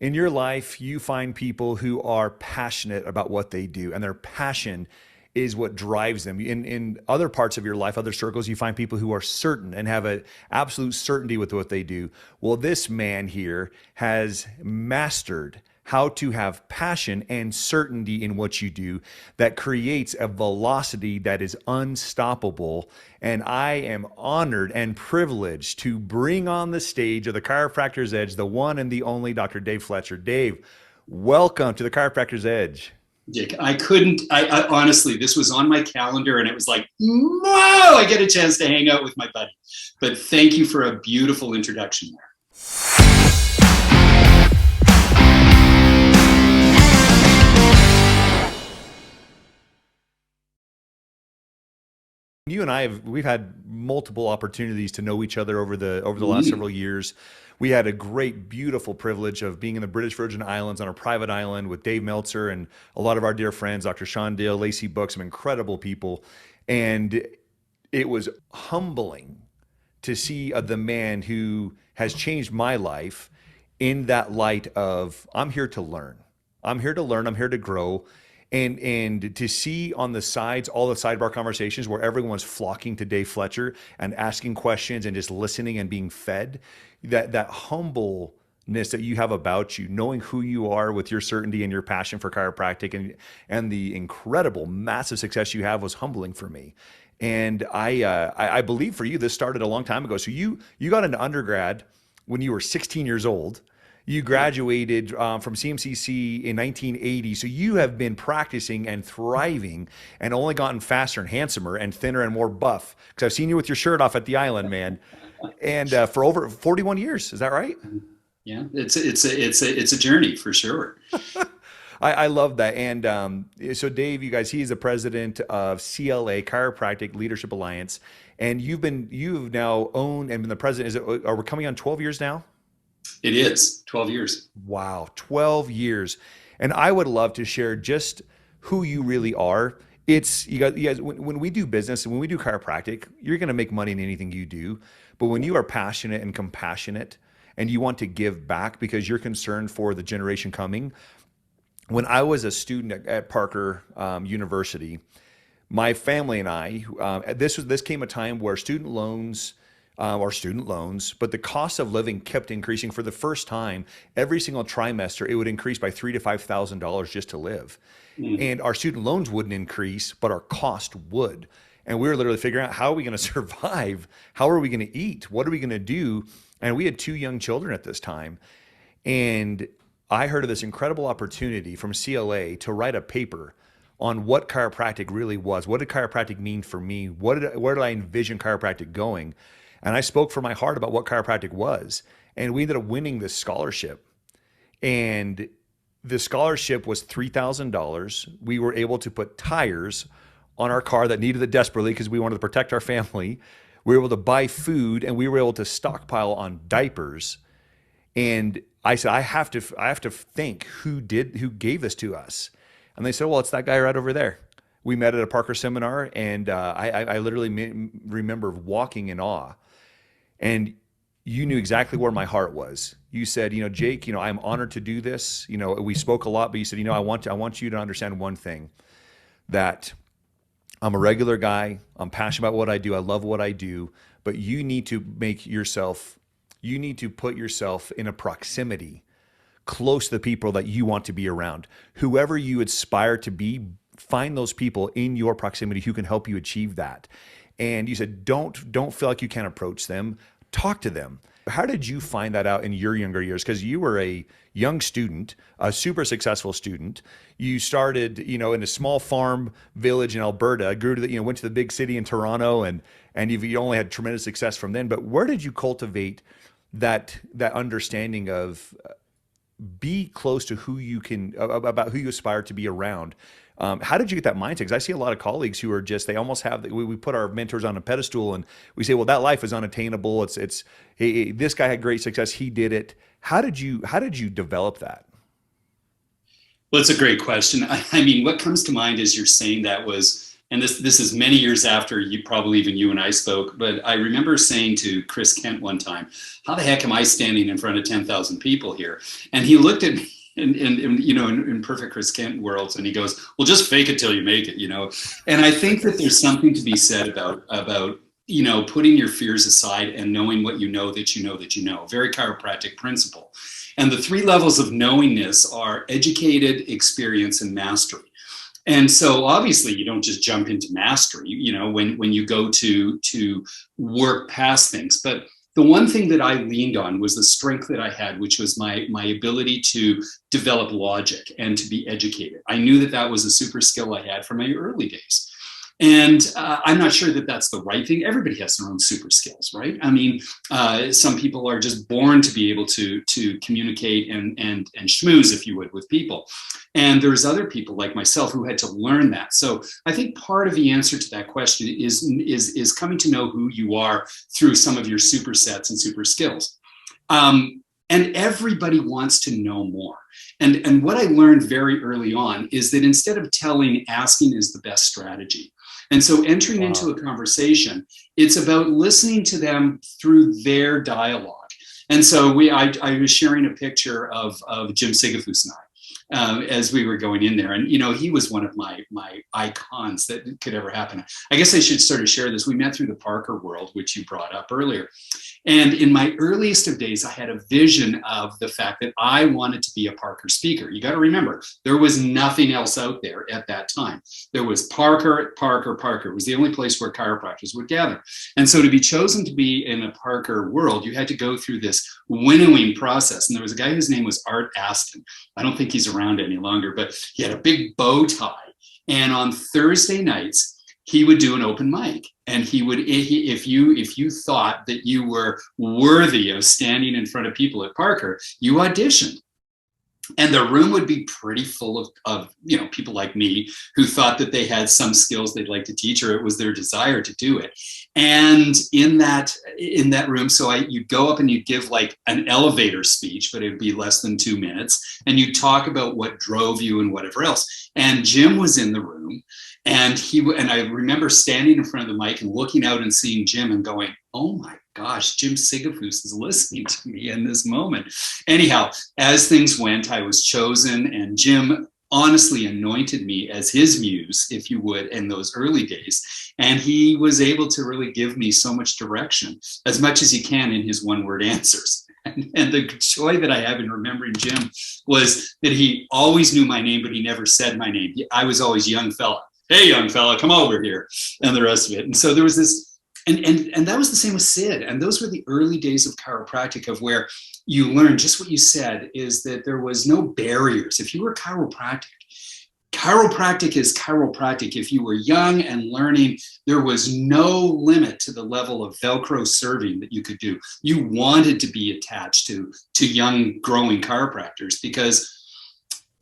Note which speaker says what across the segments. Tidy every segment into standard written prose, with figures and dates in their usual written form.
Speaker 1: In your life, you find people who are passionate about what they do, and their passion is what drives them. In other parts of your life, other circles, you find people who are certain and have an absolute certainty with what they do. Well, this man here has mastered how to have passion and certainty in what you do that creates a velocity that is unstoppable. And I am honored and privileged to bring on the stage of the Chiropractor's Edge, the one and the only Dr. Dave Fletcher. Dave, welcome to the Chiropractor's Edge.
Speaker 2: Dick, I honestly, this was on my calendar and it was like, no, I get a chance to hang out with my buddy. But thank you for a beautiful introduction there.
Speaker 1: You and I we've had multiple opportunities to know each other over the last several years. We had a great, beautiful privilege of being in the British Virgin Islands on a private island with Dave Meltzer and a lot of our dear friends, Dr. Sean Dale, Lacey Book, some incredible people. And it was humbling to see the man who has changed my life in that light of I'm here to learn. I'm here to learn, I'm here to grow. And to see on the sides all the sidebar conversations where everyone's flocking to Dave Fletcher and asking questions and just listening and being fed, that humbleness that you have about you, knowing who you are with your certainty and your passion for chiropractic and the incredible massive success you have was humbling for me. And I believe for you this started a long time ago. So you got into undergrad when you were 16 years old. You graduated from CMCC in 1980. So you have been practicing and thriving and only gotten faster and handsomer and thinner and more buff. Because I've seen you with your shirt off at the island, man. And for over 41 years. Is that right?
Speaker 2: Yeah, it's a journey for sure.
Speaker 1: I love that. And so Dave, you guys, he's the president of CLA, Chiropractic Leadership Alliance. And you've now owned and been the president. Are we coming on 12 years now?
Speaker 2: It is 12 years.
Speaker 1: Wow, 12 years. And I would love to share just who you really are. It's you guys when we do business and when we do chiropractic, you're going to make money in anything you do. But when you are passionate and compassionate and you want to give back because you're concerned for the generation coming, when I was a student at Parker University, my family and I, this came a time where student loans, but the cost of living kept increasing for the first time. Every single trimester, it would increase by $3,000 to $5,000 just to live. And our student loans wouldn't increase, but our cost would. And we were literally figuring out how are we going to survive? How are we going to eat? What are we going to do? And we had two young children at this time. And I heard of this incredible opportunity from CLA to write a paper on what chiropractic really was. What did chiropractic mean for me? Where did I envision chiropractic going? And I spoke from my heart about what chiropractic was. And we ended up winning this scholarship. And the scholarship was $3,000. We were able to put tires on our car that needed it desperately because we wanted to protect our family. We were able to buy food and we were able to stockpile on diapers. And I said, I have to think who gave this to us. And they said, well, it's that guy right over there. We met at a Parker seminar, and I literally remember walking in awe. And you knew exactly where my heart was. You said, Jake, I'm honored to do this. We spoke a lot, but you said, I want you to understand one thing, that I'm a regular guy. I'm passionate about what I do. I love what I do, but you need to put yourself in a proximity close to the people that you want to be around. Whoever you aspire to be, find those people in your proximity who can help you achieve that. And you said, don't feel like you can't approach them. Talk to them. How did you find that out in your younger years? Because you were a young student, a super successful student. You started, in a small farm village in Alberta, grew to went to the big city in Toronto, and you only had tremendous success from then. But where did you cultivate that understanding of be close to who you can about who you aspire to be around? How did you get that mindset? Because I see a lot of colleagues who are they almost have, we put our mentors on a pedestal and we say, well, that life is unattainable. Hey, this guy had great success. He did it. How did you develop that?
Speaker 2: Well, it's a great question. I mean, what comes to mind as you're saying that was and this is many years after probably even you and I spoke, but I remember saying to Chris Kent one time, how the heck am I standing in front of 10,000 people here? And he looked at me in perfect Chris Kent worlds, and he goes, well, just fake it till you make it, And I think that there's something to be said about putting your fears aside and knowing what you know that you know that you know. Very chiropractic principle. And the three levels of knowingness are educated, experience, and mastery. And so obviously you don't just jump into mastery, when you go to work past things. But the one thing that I leaned on was the strength that I had, which was my ability to develop logic and to be educated. I knew that that was a super skill I had from my early days. And I'm not sure that that's the right thing. Everybody has their own super skills, right? I mean, some people are just born to be able to communicate and schmooze, if you would, with people. And there's other people like myself who had to learn that. So I think part of the answer to that question is coming to know who you are through some of your supersets and super skills. And everybody wants to know more. And what I learned very early on is that instead of telling, asking is the best strategy. And so entering into a conversation, it's about listening to them through their dialogue. And so I was sharing a picture of Jim Sigafus and I as we were going in there. And, he was one of my icons that could ever happen. I guess I should sort of share this. We met through the Parker world, which you brought up earlier. And in my earliest of days, I had a vision of the fact that I wanted to be a Parker speaker. You got to remember, there was nothing else out there at that time. There was Parker. It was the only place where chiropractors would gather. And so to be chosen to be in a Parker world, you had to go through this winnowing process. And there was a guy whose name was Art Aston. I don't think he's around any longer, but he had a big bow tie. And on Thursday nights, he would do an open mic, and if you thought that you were worthy of standing in front of people at Parker, you auditioned. And the room would be pretty full of people like me who thought that they had some skills they'd like to teach, or it was their desire to do it. And in that room, so you'd go up and you'd give like an elevator speech, but it'd be less than 2 minutes, and you'd talk about what drove you and whatever else. And Jim was in the room, and I remember standing in front of the mic and looking out and seeing Jim and going, oh my gosh, Jim Sigafus is listening to me in this moment. Anyhow, as things went, I was chosen, and Jim honestly anointed me as his muse, if you would, in those early days. And he was able to really give me so much direction, as much as he can in his one-word answers. And the joy that I have in remembering Jim was that he always knew my name, but he never said my name. I was always young fella. Hey, young fella, come over here, and the rest of it. And so there was this, and that was the same with Sid. And those were the early days of chiropractic, of where you learn just what you said, is that there was no barriers. If you were chiropractic is chiropractic. If you were young and learning, there was no limit to the level of Velcro serving that you could do. You wanted to be attached to young growing chiropractors, because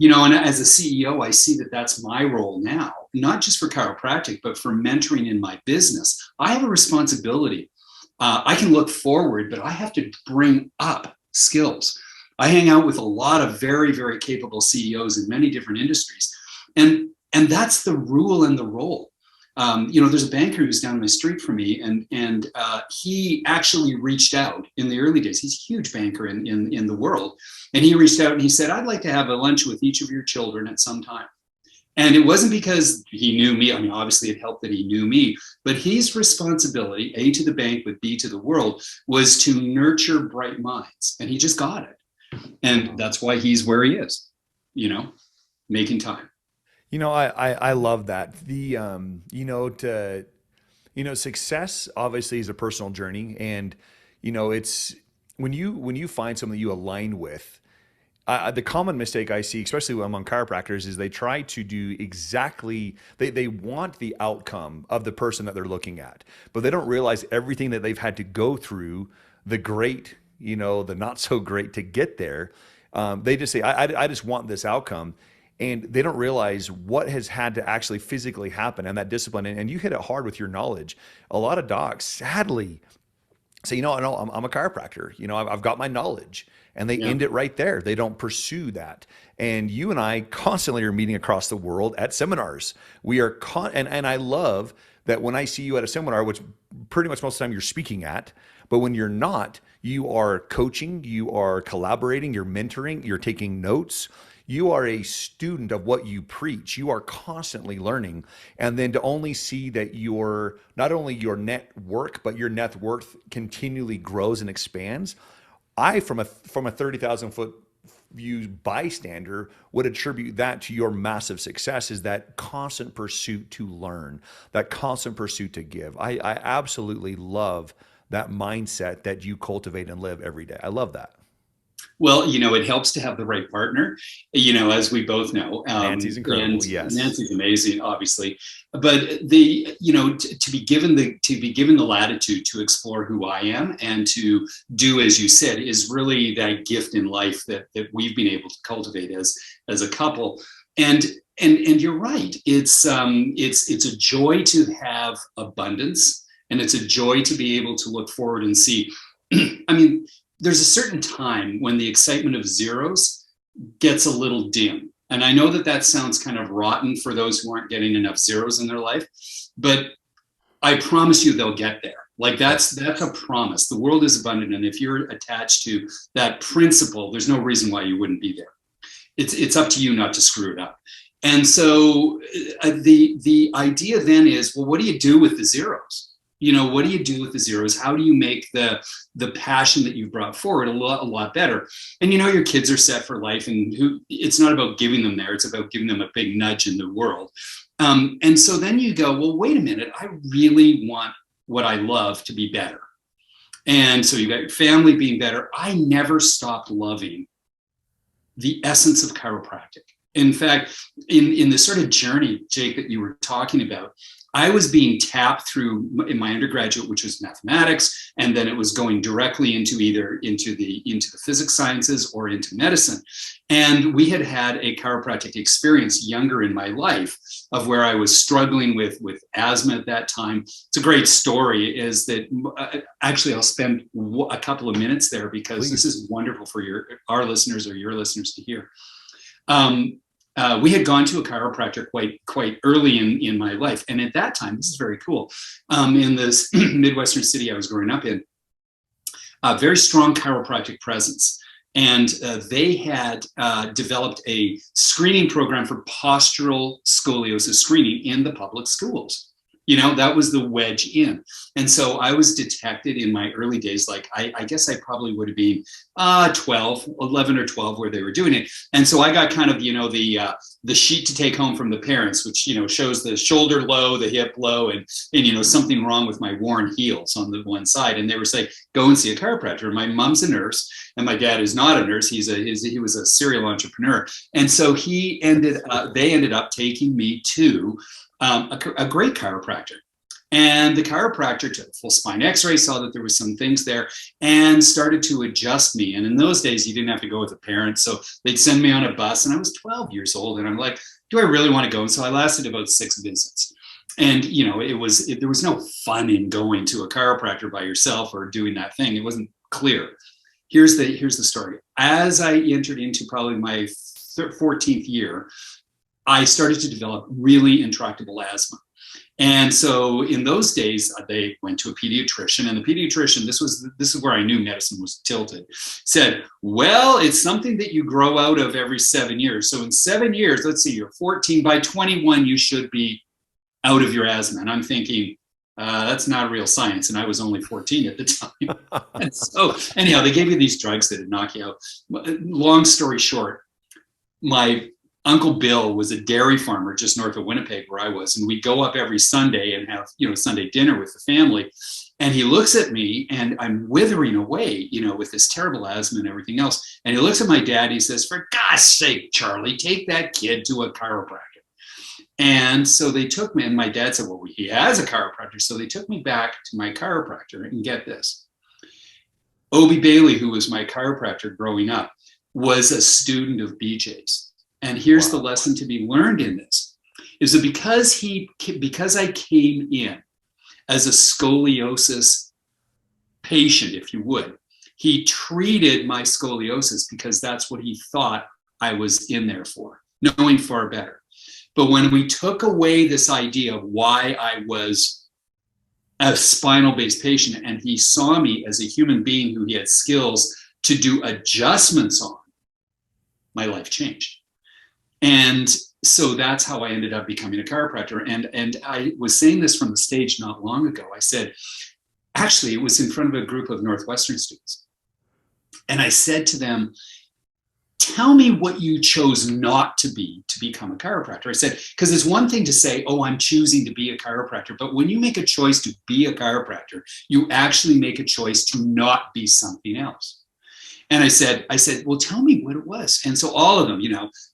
Speaker 2: and as a CEO, I see that that's my role now, not just for chiropractic, but for mentoring in my business. I have a responsibility. I can look forward, but I have to bring up skills. I hang out with a lot of very, very capable CEOs in many different industries. And that's the rule and the role. There's a banker who's down my street from me, and he actually reached out in the early days. He's a huge banker in the world. And he reached out and he said, I'd like to have a lunch with each of your children at some time. And it wasn't because he knew me. I mean, obviously it helped that he knew me, but his responsibility, A, to the bank, but B, to the world, was to nurture bright minds. And he just got it. And that's why he's where he is, making time.
Speaker 1: I love that. Success obviously is a personal journey, and it's when you find someone that you align with. The common mistake I see, especially among chiropractors, is they try to do exactly, they want the outcome of the person that they're looking at, but they don't realize everything that they've had to go through, the great, the not so great, to get there. They just say, I just want this outcome. And they don't realize what has had to actually physically happen, and that discipline. And you hit it hard with your knowledge. A lot of docs, sadly, say, I'm a chiropractor. I've got my knowledge. and they end it right there. They don't pursue that. And you and I constantly are meeting across the world at seminars. We are and I love that when I see you at a seminar, which pretty much most of the time you're speaking at, but when you're not, you are coaching, you are collaborating, you're mentoring, you're taking notes. You are a student of what you preach. You are constantly learning. And then to only see that your, not only your network, but your net worth continually grows and expands. I, from a 30,000 foot view bystander, would attribute that to your massive success, is that constant pursuit to learn, that constant pursuit to give. I absolutely love that mindset that you cultivate and live every day. I love that.
Speaker 2: Well, it helps to have the right partner, as we both know.
Speaker 1: Nancy's incredible.
Speaker 2: And
Speaker 1: yes.
Speaker 2: Nancy's amazing, obviously. But to be given the latitude to explore who I am and to do, as you said, is really that gift in life that we've been able to cultivate as a couple. And you're right. It's a joy to have abundance, and it's a joy to be able to look forward and see. I mean, there's a certain time when the excitement of zeros gets a little dim. And I know that sounds kind of rotten for those who aren't getting enough zeros in their life, but I promise you they'll get there. Like that's a promise. The world is abundant. And if you're attached to that principle, there's no reason why you wouldn't be there. It's up to you not to screw it up. And so the idea then is, well, what do you do with the zeros? What do you do with the zeros? How do you make the passion that you've brought forward a lot better? And your kids are set for life, and it's not about giving them there. It's about giving them a big nudge in the world. And so then you go, well, wait a minute. I really want what I love to be better. And so you got your family being better. I never stopped loving the essence of chiropractic. In fact, in the sort of journey, Jake, that you were talking about, I was being tapped through in my undergraduate, which was mathematics, and then it was going directly into the physics sciences or into medicine. And we had a chiropractic experience younger in my life of where I was struggling with asthma at that time. It's a great story. Is that actually I'll spend a couple of minutes there because This is wonderful for our listeners or your listeners to hear. We had gone to a chiropractor quite early in my life. And at that time, this is very cool, in this Midwestern city I was growing up in, a very strong chiropractic presence. And they had developed a screening program for postural scoliosis screening in the public schools. That was the wedge in. And so I was detected in my early days, like I guess I probably would have been 11 or 12 where they were doing it. And so I got kind of, the sheet to take home from the parents, which, shows the shoulder low, the hip low, and something wrong with my worn heels on the one side. And they were saying, go and see a chiropractor. And my mom's a nurse and my dad is not a nurse. He was a serial entrepreneur. And so they ended up taking me to a great chiropractor. And the chiropractor took a full spine x-ray, saw that there was some things there, and started to adjust me. And in those days, you didn't have to go with a parent. So they'd send me on a bus, and I was 12 years old. And I'm like, do I really want to go? And so I lasted about 6 visits. And, there was no fun in going to a chiropractor by yourself or doing that thing. It wasn't clear. Here's the story. As I entered into probably my 14th year, I started to develop really intractable asthma. And so in those days, they went to a pediatrician, and the pediatrician, this is where I knew medicine was tilted, said, well, it's something that you grow out of every 7 years. So in 7 years, let's see, you're 14, by 21, you should be out of your asthma. And I'm thinking, that's not real science. And I was only 14 at the time. And so anyhow, they gave you these drugs that would knock you out. Long story short, my Uncle Bill was a dairy farmer just north of Winnipeg where I was. And we'd go up every Sunday and have, Sunday dinner with the family. And he looks at me and I'm withering away, with this terrible asthma and everything else. And he looks at my dad, he says, for God's sake, Charlie, take that kid to a chiropractor. And so they took me, and my dad said, well, he has a chiropractor. So they took me back to my chiropractor, and get this. Obie Bailey, who was my chiropractor growing up, was a student of BJ's. And here's the lesson to be learned in this, is that because I came in as a scoliosis patient, if you would, He treated my scoliosis because that's what he thought I was in there for, knowing far better. But when we took away this idea of why I was a spinal-based patient, and he saw me as a human being who he had skills to do adjustments on, my life changed. And so that's how I ended up becoming a chiropractor. And I was saying this from the stage not long ago. I said, actually, it was in front of a group of Northwestern students. And I said to them, tell me what you chose not to be to become a chiropractor. I said, because it's one thing to say, oh, I'm choosing to be a chiropractor. But when you make a choice to be a chiropractor, you actually make a choice to not be something else. And I said, well, tell me what it was. And so all of them,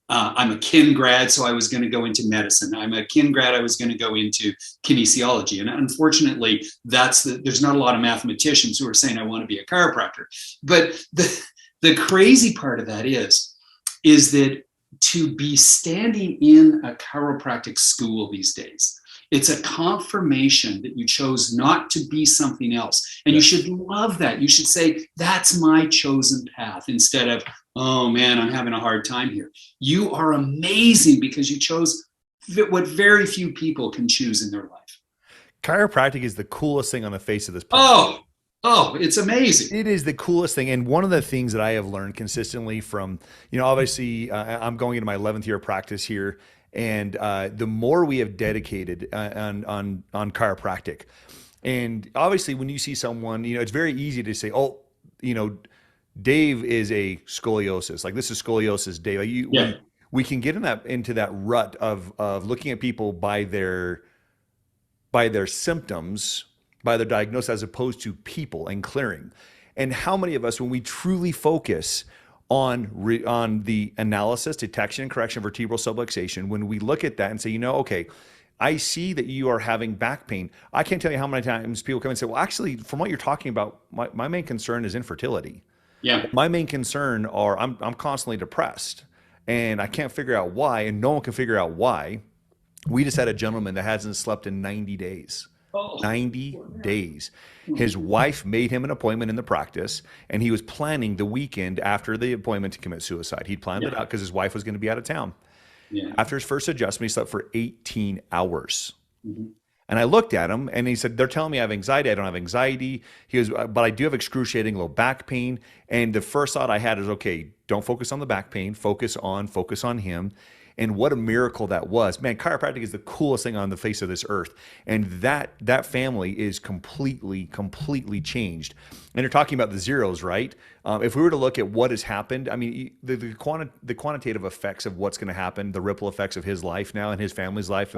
Speaker 2: I'm a kin grad, so I was going to go into medicine. I'm a kin grad, I was going to go into kinesiology. And unfortunately, there's not a lot of mathematicians who are saying, I want to be a chiropractor. But the crazy part of that is that to be standing in a chiropractic school these days, it's a confirmation that you chose not to be something else. And
Speaker 1: Yes.
Speaker 2: You should love that. You should say, that's my chosen path, instead of, oh man, I'm having a hard time here. You are amazing because you chose what very few people can choose in their life.
Speaker 1: Chiropractic is the coolest thing on the face of this planet.
Speaker 2: Oh, it's amazing.
Speaker 1: It is the coolest thing. And one of the things that I have learned consistently from, obviously I'm going into my 11th year of practice here. And the more we have dedicated on chiropractic, and obviously when you see someone, it's very easy to say, oh, Dave is a scoliosis. Like, this is scoliosis, Dave.
Speaker 2: Yeah.
Speaker 1: We can get into that rut of looking at people by their symptoms, by their diagnosis, as opposed to people and clearing. And how many of us, when we truly focus on the analysis, detection, and correction of vertebral subluxation, when we look at that and say, okay, I see that you are having back pain. I can't tell you how many times people come and say, well, actually, from what you're talking about, my main concern is infertility.
Speaker 2: Yeah.
Speaker 1: My main concern I'm constantly depressed, and I can't figure out why, and no one can figure out why. We just had a gentleman that hasn't slept in 90 days. 90 days. His wife made him an appointment in the practice, and he was planning the weekend after the appointment to commit suicide. He'd planned it out because his wife was going to be out of town.
Speaker 2: Yeah.
Speaker 1: After his first adjustment, he slept for 18 hours.
Speaker 2: Mm-hmm.
Speaker 1: And I looked at him and he said, they're telling me I have anxiety. I don't have anxiety. He goes, but I do have excruciating low back pain. And the first thought I had is, okay, don't focus on the back pain, focus on him. And what a miracle that was. Man, chiropractic is the coolest thing on the face of this earth. And that family is completely changed. And you're talking about the zeros, right? If we were to look at what has happened, I mean, the quantitative effects of what's going to happen, the ripple effects of his life now and his family's life,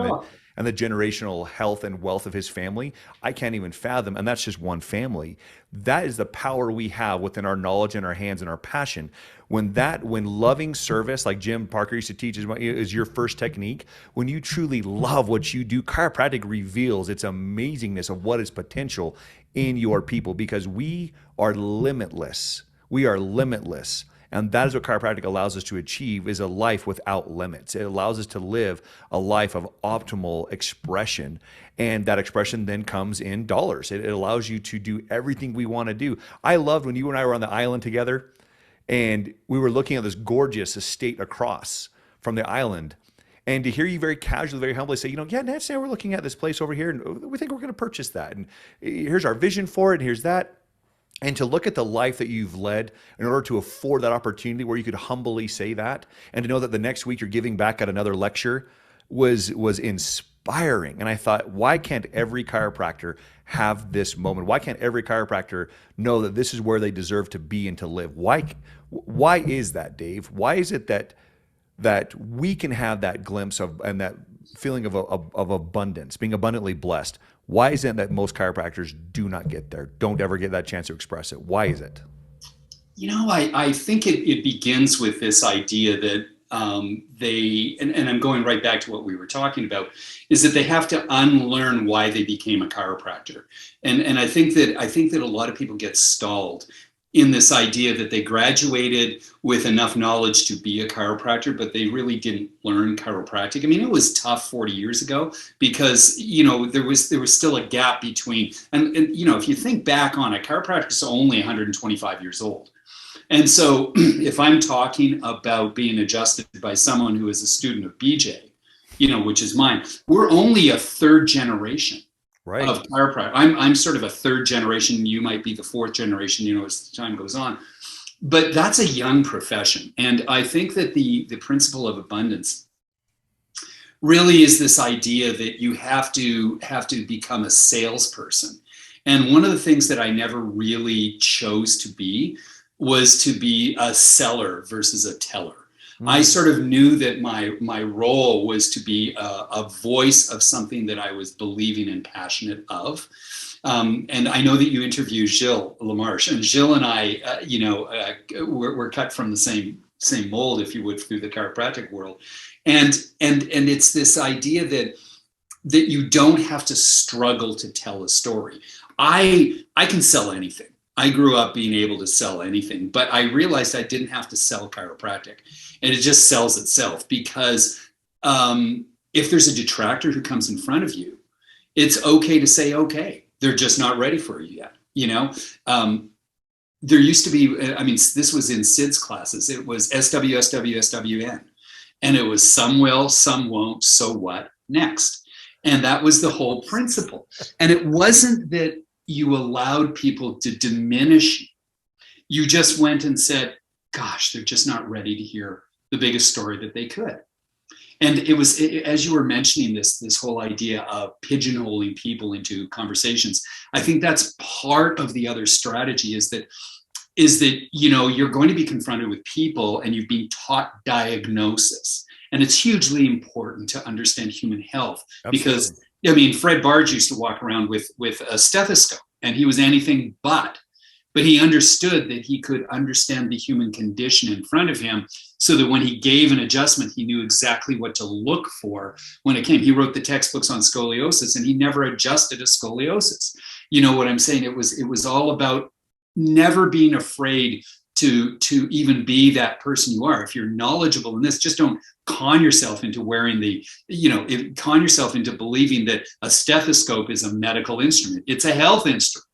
Speaker 1: and the generational health and wealth of his family, I can't even fathom. And that's just one family. That is the power we have within our knowledge and our hands and our passion. When loving service, like Jim Parker used to teach, is your first technique, when you truly love what you do, chiropractic reveals its amazingness of what is potential in your people, because we are limitless. We are limitless. And that is what chiropractic allows us to achieve, is a life without limits. It allows us to live a life of optimal expression. And that expression then comes in dollars. It allows you to do everything we want to do. I loved when you and I were on the island together and we were looking at this gorgeous estate across from the island. And to hear you very casually, very humbly say, yeah, Nancy, we're looking at this place over here and we think we're going to purchase that. And here's our vision for it. And here's that. And to look at the life that you've led in order to afford that opportunity where you could humbly say that, and to know that the next week you're giving back at another lecture was inspiring. And I thought, why can't every chiropractor have this moment? Why can't every chiropractor know that this is where they deserve to be and to live? Why is that, Dave? Why is it that we can have that glimpse of and that feeling of abundance, being abundantly blessed? Why is it that most chiropractors do not get there, don't ever get that chance to express it? Why is it?
Speaker 2: I think it begins with this idea that and I'm going right back to what we were talking about, is that they have to unlearn why they became a chiropractor. And I think that a lot of people get stalled in this idea that they graduated with enough knowledge to be a chiropractor, but they really didn't learn chiropractic. I mean, it was tough 40 years ago because, you know, there was still a gap between, and you know, if you think back on it, chiropractic is only 125 years old. And so if I'm talking about being adjusted by someone who is a student of BJ, you know, which is mine, we're only a third generation of chiropractic. I'm sort of a third generation. You might be the fourth generation, you know, as time goes on. But that's a young profession. And I think that the principle of abundance really is this idea that you have to become a salesperson. And one of the things that I never really chose to be was to be a seller versus a teller. I sort of knew that my role was to be a voice of something that I was believing and passionate of. And I know that you interviewed Gilles Lamarche, and Gilles and I, we're cut from the same mold, if you would, through the chiropractic world. And it's this idea that you don't have to struggle to tell a story. I can sell anything. I grew up being able to sell anything, but I realized I didn't have to sell chiropractic, and it just sells itself because if there's a detractor who comes in front of you, it's okay to say, okay, they're just not ready for you yet. You know, there used to be, I mean, this was in Sid's classes. It was SWSWSWN, and it was some will, some won't, so what next? And that was the whole principle. And it wasn't that you allowed people to diminish you. You just went and said, gosh, they're just not ready to hear the biggest story that they could. And it was, as you were mentioning this whole idea of pigeonholing people into conversations, I think that's part of the other strategy is that, you know, you're going to be confronted with people and you've been taught diagnosis. And it's hugely important to understand human health. Absolutely. Because, I mean, Fred Barge used to walk around with a stethoscope, and he was anything but he understood that he could understand the human condition in front of him, so that when he gave an adjustment, he knew exactly what to look for when it came. He wrote the textbooks on scoliosis, and he never adjusted a scoliosis. You know what I'm saying? It was all about never being afraid to even be that person you are. If you're knowledgeable in this, just don't con yourself into wearing con yourself into believing that a stethoscope is a medical instrument. It's a health instrument,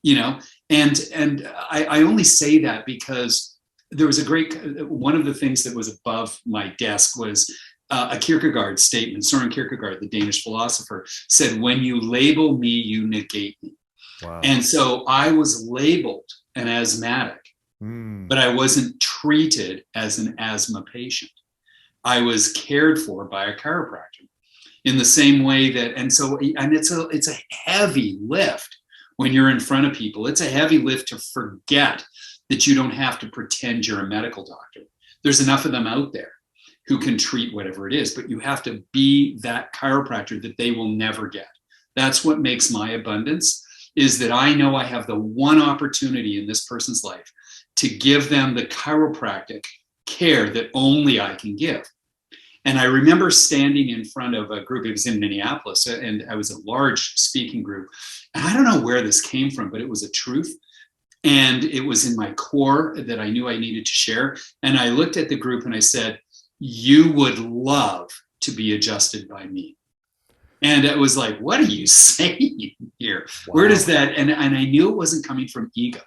Speaker 2: you know? And I only say that because there was one of the things that was above my desk was a Kierkegaard statement. Soren Kierkegaard, the Danish philosopher, said, when you label me, you negate me. Wow. And so I was labeled an asthmatic, but I wasn't treated as an asthma patient. I was cared for by a chiropractor in the same way that, and it's a heavy lift when you're in front of people. It's a heavy lift to forget that you don't have to pretend you're a medical doctor. There's enough of them out there who can treat whatever it is, but you have to be that chiropractor that they will never get. That's what makes my abundance, is that I know I have the one opportunity in this person's life to give them the chiropractic care that only I can give. And I remember standing in front of a group, it was in Minneapolis, and I was a large speaking group. And I don't know where this came from, but it was a truth. And it was in my core that I knew I needed to share. And I looked at the group and I said, you would love to be adjusted by me. And it was like, what are you saying here? Wow. Where does that, and I knew it wasn't coming from ego.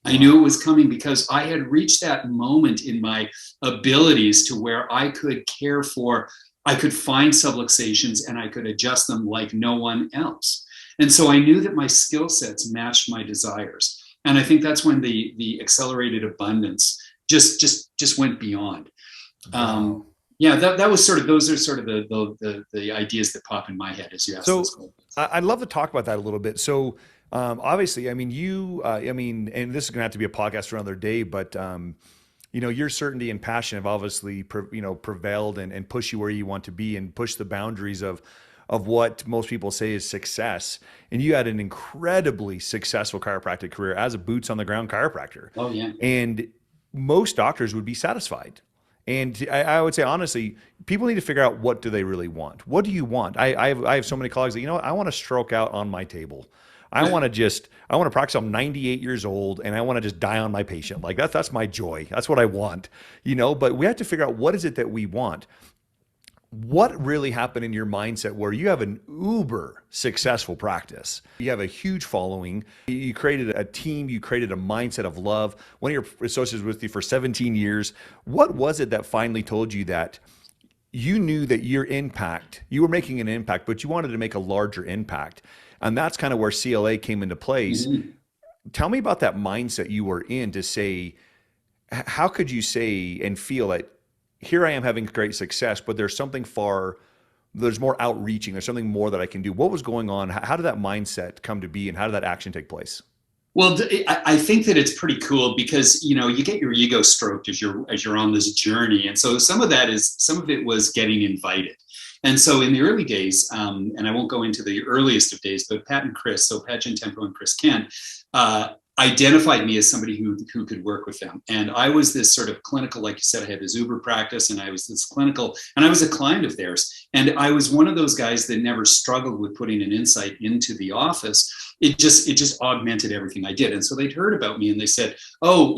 Speaker 2: I knew it was coming because I had reached that moment in my abilities to where I could care for, I could find subluxations and I could adjust them like no one else. And so I knew that my skill sets matched my desires. And I think that's when the accelerated abundance just went beyond. Wow. Yeah, that was sort of, those are sort of the ideas that pop in my head as you ask this question.
Speaker 1: I'd love to talk about that a little bit. So obviously, I mean, and this is going to have to be a podcast for another day, but your certainty and passion have obviously, prevailed and push you where you want to be and push the boundaries of what most people say is success. And you had an incredibly successful chiropractic career as a boots on the ground chiropractor.
Speaker 2: Oh yeah.
Speaker 1: And most doctors would be satisfied. And I would say, honestly, people need to figure out, what do they really want? What do you want? I have so many colleagues that, I want to stroke out on my table. I want to practice. I'm 98 years old and I want to just die on my patient. Like that's my joy. That's what I want, but we have to figure out what is it that we want. What really happened in your mindset where you have an uber successful practice? You have a huge following. You created a team. You created a mindset of love. One of your associates with you for 17 years. What was it that finally told you that you knew that you were making an impact, but you wanted to make a larger impact? And that's kind of where CLA came into place.
Speaker 2: Mm-hmm.
Speaker 1: Tell me about that mindset you were in to say, how could you say and feel that here I am having great success, but there's more outreaching. There's something more that I can do. What was going on? How did that mindset come to be and how did that action take place?
Speaker 2: Well, I think that it's pretty cool because, you get your ego stroked as you're on this journey. And so some of it was getting invited. And so in the early days, and I won't go into the earliest of days, but Pat and Chris, so Pat Gentempo and Chris Kent, identified me as somebody who could work with them. And I was this sort of clinical, like you said, I had this Uber practice and I was this clinical, and I was a client of theirs. And I was one of those guys that never struggled with putting an insight into the office. It just augmented everything I did. And so they'd heard about me and they said, oh,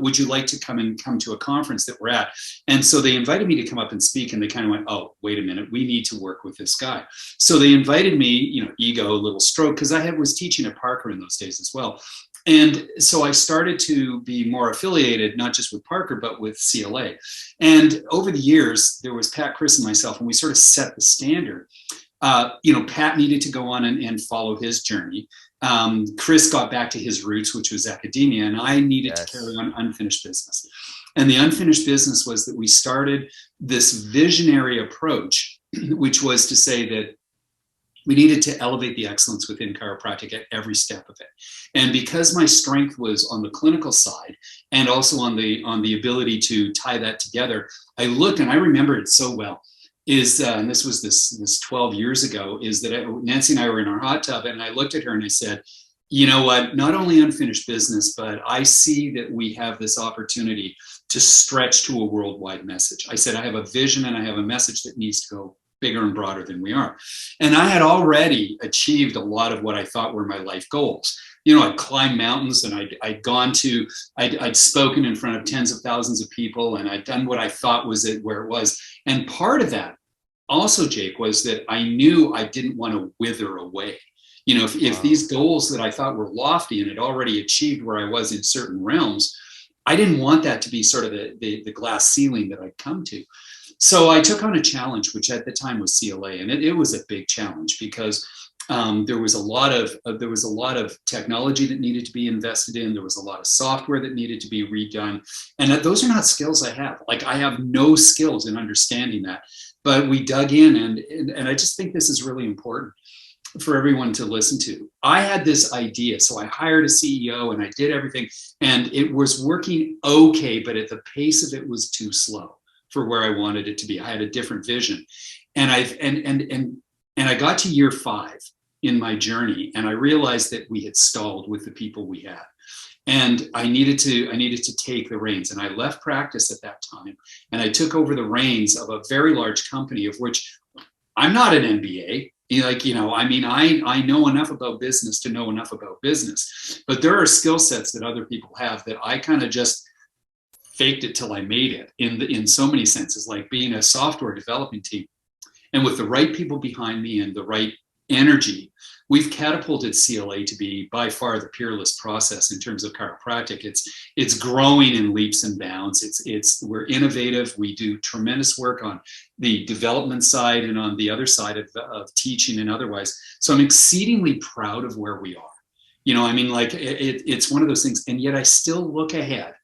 Speaker 2: would you like to come to a conference that we're at? And so they invited me to come up and speak, and they kind of went, oh, wait a minute, we need to work with this guy. So they invited me, ego, a little stroke, because I was teaching at Parker in those days as well. And so I started to be more affiliated, not just with Parker, but with CLA. And over the years, there was Pat, Chris, and myself, and we sort of set the standard. Pat needed to go on and follow his journey. Chris got back to his roots, which was academia, and I needed to carry on unfinished business. And the unfinished business was that we started this visionary approach, which was to say that we needed to elevate the excellence within chiropractic at every step of it. And because my strength was on the clinical side and also on the ability to tie that together, I looked, and I remember it so well, and this was this 12 years ago, is that Nancy and I were in our hot tub, and I looked at her and I said, you know what, not only unfinished business, but I see that we have this opportunity to stretch to a worldwide message. I said, I have a vision and I have a message that needs to go bigger and broader than we are. And I had already achieved a lot of what I thought were my life goals. I'd climbed mountains, and I'd spoken in front of tens of thousands of people, and I'd done what I thought was where it was. And part of that also, Jake, was that I knew I didn't want to wither away. If these goals that I thought were lofty and had already achieved where I was in certain realms, I didn't want that to be sort of the glass ceiling that I'd come to. So I took on a challenge, which at the time was CLA, and it was a big challenge because there was a lot of technology that needed to be invested in. There was a lot of software that needed to be redone, and those are not skills I have. Like, I have no skills in understanding that. But we dug in, and I just think this is really important for everyone to listen to. I had this idea, so I hired a CEO and I did everything, and it was working okay, but at the pace of it was too slow for where I wanted it to be. I had a different vision. And I got to year 5 in my journey, and I realized that we had stalled with the people we had. And I needed to take the reins. And I left practice at that time, and I took over the reins of a very large company, of which I'm not an MBA. I know enough about business to know enough about business, but there are skill sets that other people have that I kind of just faked it till I made it in so many senses, like being a software development team. And with the right people behind me and the right energy, we've catapulted CLA to be by far the peerless process in terms of chiropractic. It's growing in leaps and bounds. We're innovative. We do tremendous work on the development side and on the other side of teaching and otherwise. So I'm exceedingly proud of where we are. It's one of those things. And yet I still look ahead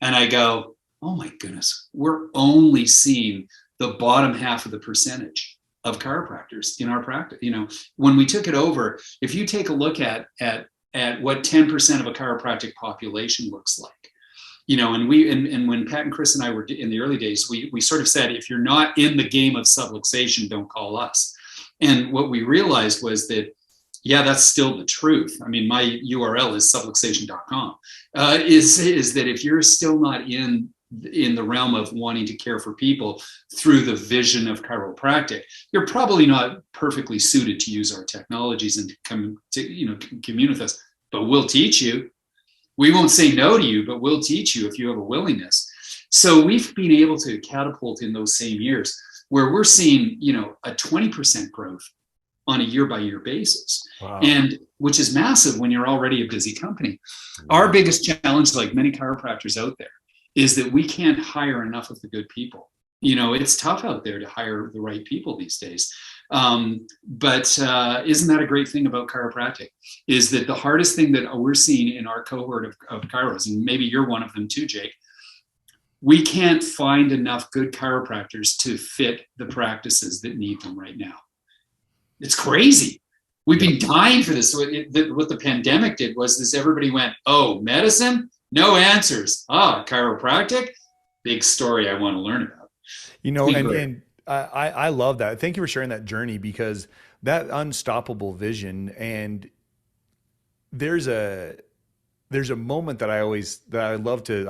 Speaker 2: and I go, oh my goodness, we're only seeing the bottom half of the percentage of chiropractors in our practice. When we took it over, if you take a look at what 10% of a chiropractic population looks like, and when Pat and Chris and I were in the early days, we sort of said, if you're not in the game of subluxation, don't call us. And what we realized was that, yeah, that's still the truth. I mean, my URL is subluxation.com, is that if you're still not in in the realm of wanting to care for people through the vision of chiropractic, you're probably not perfectly suited to use our technologies and to come to, commune with us, but we'll teach you. We won't say no to you, but we'll teach you if you have a willingness. So we've been able to catapult in those same years where we're seeing, a 20% growth on a year-by-year basis.
Speaker 1: Wow.
Speaker 2: And which is massive when you're already a busy company.
Speaker 1: Wow.
Speaker 2: Our biggest challenge, like many chiropractors out there, is that we can't hire enough of the good people. It's tough out there to hire the right people these days. But isn't that a great thing about chiropractic? Is that the hardest thing that we're seeing in our cohort of chiros, and maybe you're one of them too, Jake, we can't find enough good chiropractors to fit the practices that need them right now. It's crazy. We've been dying for this. So what the pandemic did was this: everybody went, oh, medicine, no answers. Chiropractic, big story I want to learn about.
Speaker 1: And I love that. Thank you for sharing that journey, because that unstoppable vision, and there's a moment that I love to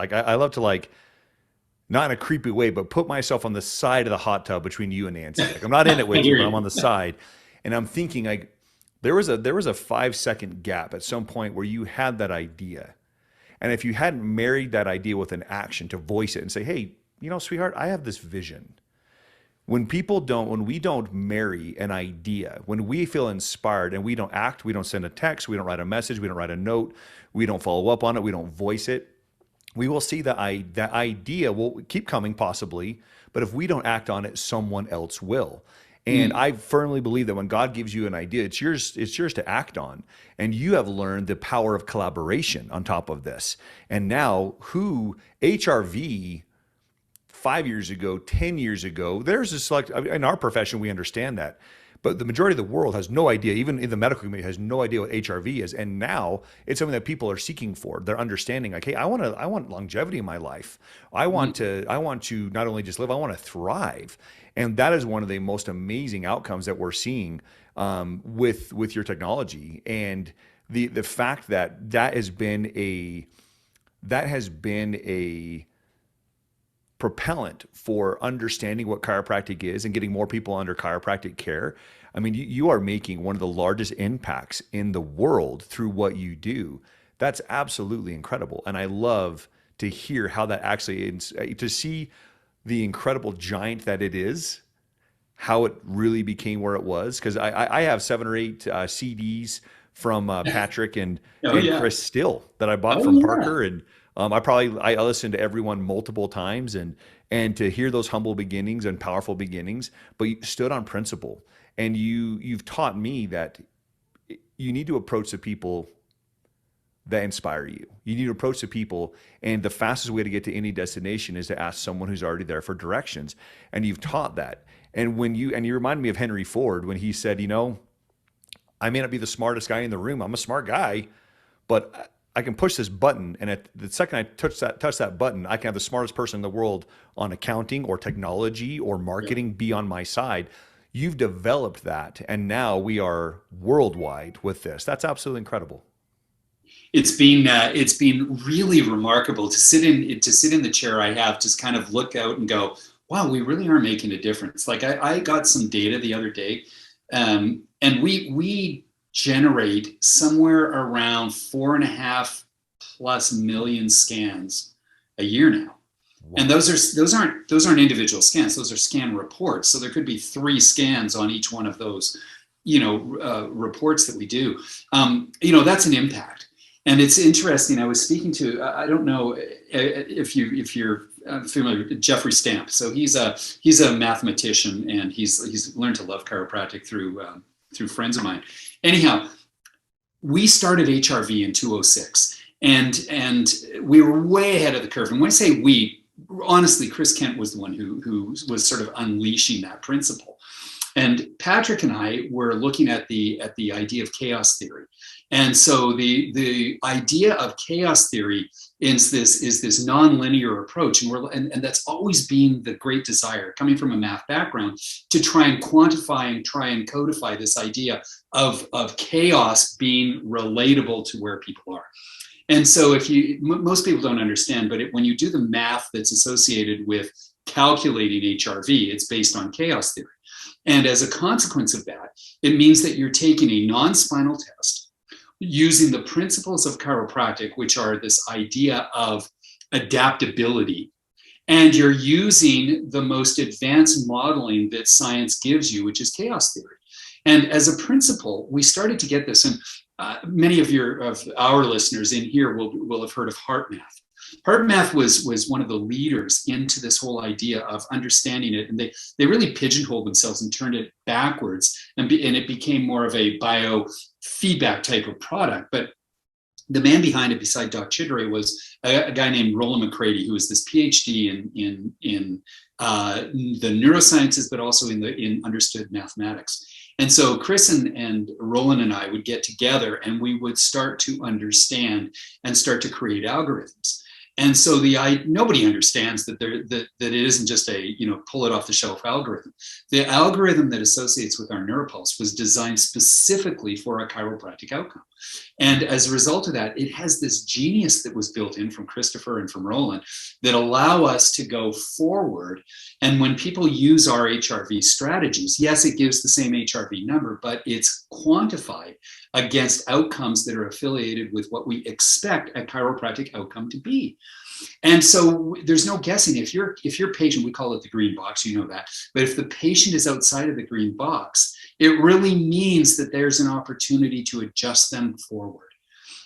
Speaker 1: not in a creepy way, but put myself on the side of the hot tub between you and Nancy. Like, I'm not in it with you, but I'm on the side. And I'm thinking, like, there was a 5-second gap at some point where you had that idea. And if you hadn't married that idea with an action to voice it and say, hey, sweetheart, I have this vision. When we don't marry an idea, when we feel inspired and we don't act, we don't send a text, we don't write a message, we don't write a note, we don't follow up on it, we don't voice it, we will see that idea will keep coming possibly, but if we don't act on it, someone else will. And I firmly believe that when God gives you an idea, it's yours to act on. And you have learned the power of collaboration on top of this. And now HRV 5 years ago, 10 years ago, there's this, like, in our profession, we understand that. But the majority of the world has no idea, even in the medical community, has no idea what HRV is. And now it's something that people are seeking for. They're understanding, like, hey, I want longevity in my life. I want to not only just live, I want to thrive. And that is one of the most amazing outcomes that we're seeing with your technology. And the fact that has been a propellant for understanding what chiropractic is and getting more people under chiropractic care. I mean, you are making one of the largest impacts in the world through what you do. That's absolutely incredible. And I love to hear how that actually is, to see the incredible giant that it is, how it really became where it was. Because I have 7 or 8 CDs from Patrick and Chris still that I bought from Parker. And I listened to everyone multiple times, and to hear those humble beginnings and powerful beginnings, but you stood on principle. And you've taught me that you need to approach the people that inspire you. You need to approach the people, and the fastest way to get to any destination is to ask someone who's already there for directions. And you've taught that. And you reminded me of Henry Ford when he said, I may not be the smartest guy in the room. I'm a smart guy, but I can push this button, and at the second I touch that button, I can have the smartest person in the world on accounting or technology or marketing be on my side. You've developed that, and now we are worldwide with this. That's absolutely incredible.
Speaker 2: It's been really remarkable to sit in the chair I have, just kind of look out and go, wow, we really are making a difference. Like I got some data the other day, and we generate somewhere around 4.5+ million scans a year now. Wow. And those aren't individual scans. Those are scan reports. So there could be 3 scans on each one of those, reports that we do. That's an impact. And it's interesting. I was speaking to, I don't know if you're familiar with Jeffrey Stamp. So he's a mathematician, and he's learned to love chiropractic through friends of mine. Anyhow, we started HRV in 2006, and we were way ahead of the curve. And when I say we, honestly, Chris Kent was the one who was sort of unleashing that principle. And Patrick and I were looking at the idea of chaos theory. And so the idea of chaos theory is this nonlinear approach, and that's always been the great desire, coming from a math background, to try and quantify and try and codify this idea of chaos being relatable to where people are. And so most people don't understand, but when you do the math that's associated with calculating HRV, it's based on chaos theory. And as a consequence of that, it means that you're taking a non-spinal test using the principles of chiropractic, which are this idea of adaptability. And you're using the most advanced modeling that science gives you, which is chaos theory. And as a principle, we started to get this. And many of our listeners in here will have heard of heart math. Heart math was one of the leaders into this whole idea of understanding it, and they really pigeonholed themselves and turned it backwards, and it became more of a biofeedback type of product. But the man behind it, beside Doc Chidre, was a guy named Roland McCready, who was this PhD in the neurosciences, but also in understood mathematics. And so Chris and Roland and I would get together, and we would start to understand and start to create algorithms. And so nobody understands that that it isn't just a pull it off the shelf algorithm. The algorithm that associates with our neuropulse was designed specifically for a chiropractic outcome. And as a result of that, it has this genius that was built in from Christopher and from Roland that allow us to go forward. And when people use our HRV strategies, yes, it gives the same HRV number, but it's quantified against outcomes that are affiliated with what we expect a chiropractic outcome to be. And so there's no guessing. If your patient, we call it the green box, you know that, but if the patient is outside of the green box, it really means that there's an opportunity to adjust them forward.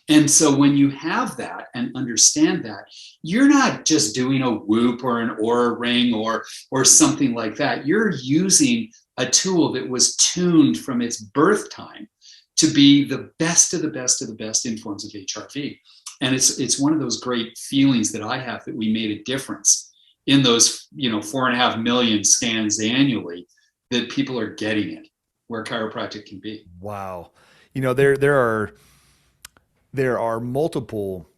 Speaker 2: And so when you have that and understand that, you're not just doing a whoop or an aura ring or something like that. You're using a tool that was tuned from its birth time to be the best of the best of the best in forms of HRV. And it's one of those great feelings that I have that we made a difference in those 4.5 million scans annually, that people are getting it where chiropractic can be.
Speaker 1: Wow. There are multiple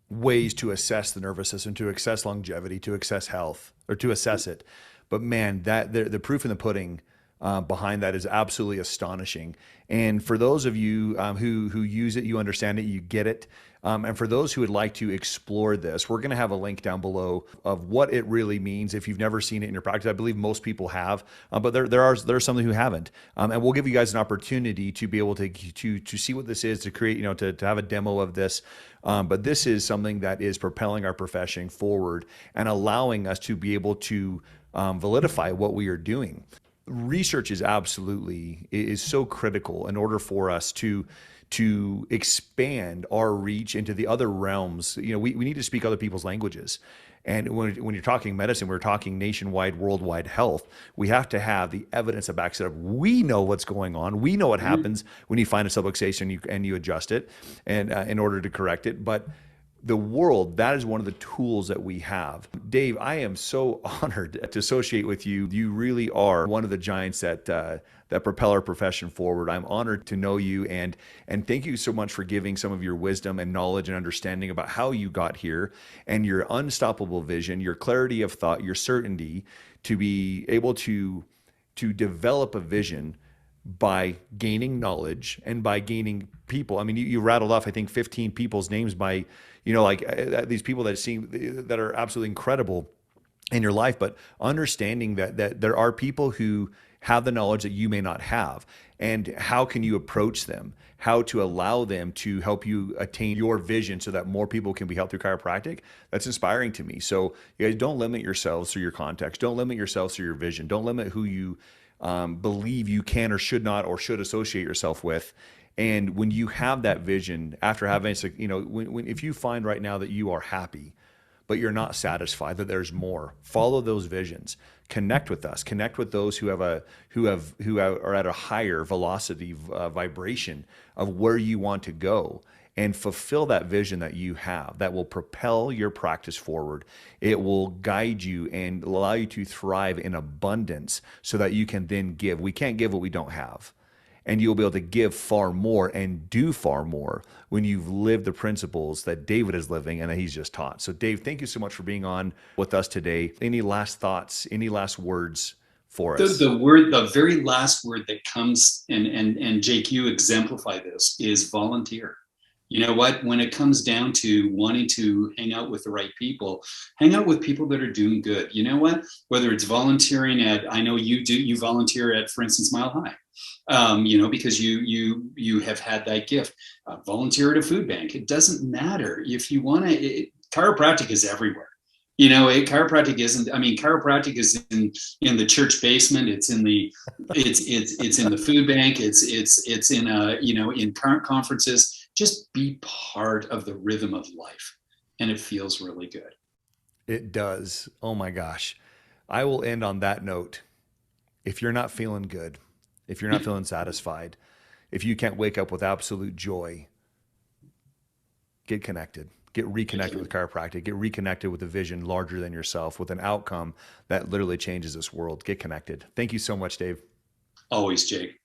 Speaker 1: ways to assess the nervous system, to assess longevity, to assess health, or to assess it. But man, the proof in the pudding behind that is absolutely astonishing. And for those of you who use it, you understand it, you get it. And for those who would like to explore this, we're going to have a link down below of what it really means. If you've never seen it in your practice, I believe most people have, but there are some who haven't. And we'll give you guys an opportunity to be able to see what this is, to create, to have a demo of this. But this is something that is propelling our profession forward and allowing us to be able to validify what we are doing. Research is so critical in order for us to expand our reach into the other realms. We need to speak other people's languages. And when you're talking medicine, we're talking nationwide, worldwide health. We have to have the evidence that backs it up. We know what's going on. We know what happens when you find a subluxation and you adjust it and in order to correct it. But the world, that is one of the tools that we have. Dave, I am so honored to associate with you. You really are one of the giants that propel our profession forward. I'm honored to know you, and thank you so much for giving some of your wisdom and knowledge and understanding about how you got here, and your unstoppable vision, your clarity of thought, your certainty to be able to develop a vision by gaining knowledge and by gaining people. I mean, you rattled off, I think, 15 people's names by, these people that are absolutely incredible in your life, but understanding that there are people who have the knowledge that you may not have, and how can you approach them, how to allow them to help you attain your vision so that more people can be helped through chiropractic. That's inspiring to me. So you guys, don't limit yourselves through your context. Don't limit yourselves through your vision. Don't limit who you believe you can or should not or should associate yourself with. And when you have that vision, after having, if you find right now that you are happy, but you're not satisfied, that there's more, follow those visions. Connect with us. Connect with those who are at a higher velocity vibration of where you want to go, and fulfill that vision that you have that will propel your practice forward. It will guide you and allow you to thrive in abundance so that you can then give. We can't give what we don't have. And you'll be able to give far more and do far more when you've lived the principles that David is living and that he's just taught. So Dave, thank you so much for being on with us today. Any last thoughts, any last words for us?
Speaker 2: The very last word that comes, and Jake, you exemplify this, is volunteer. You know what? When it comes down to wanting to hang out with the right people, hang out with people that are doing good. You know what? Whether it's volunteering at, I know you do, you volunteer at, for instance, Mile High, you know, because you have had that gift. Volunteer at a food bank. It doesn't matter if you want to. Chiropractic is everywhere. You know, chiropractic isn't. I mean, chiropractic is in the church basement. It's in the it's in the food bank. It's in you know, in current conferences. Just be part of the rhythm of life, and it feels really good.
Speaker 1: It does. Oh my gosh. I will end on that note. If you're not feeling good, if you're not feeling satisfied, if you can't wake up with absolute joy, get connected. Get reconnected with chiropractic. Get reconnected with a vision larger than yourself, with an outcome that literally changes this world. Get connected. Thank you so much, Dave.
Speaker 2: Always, Jake.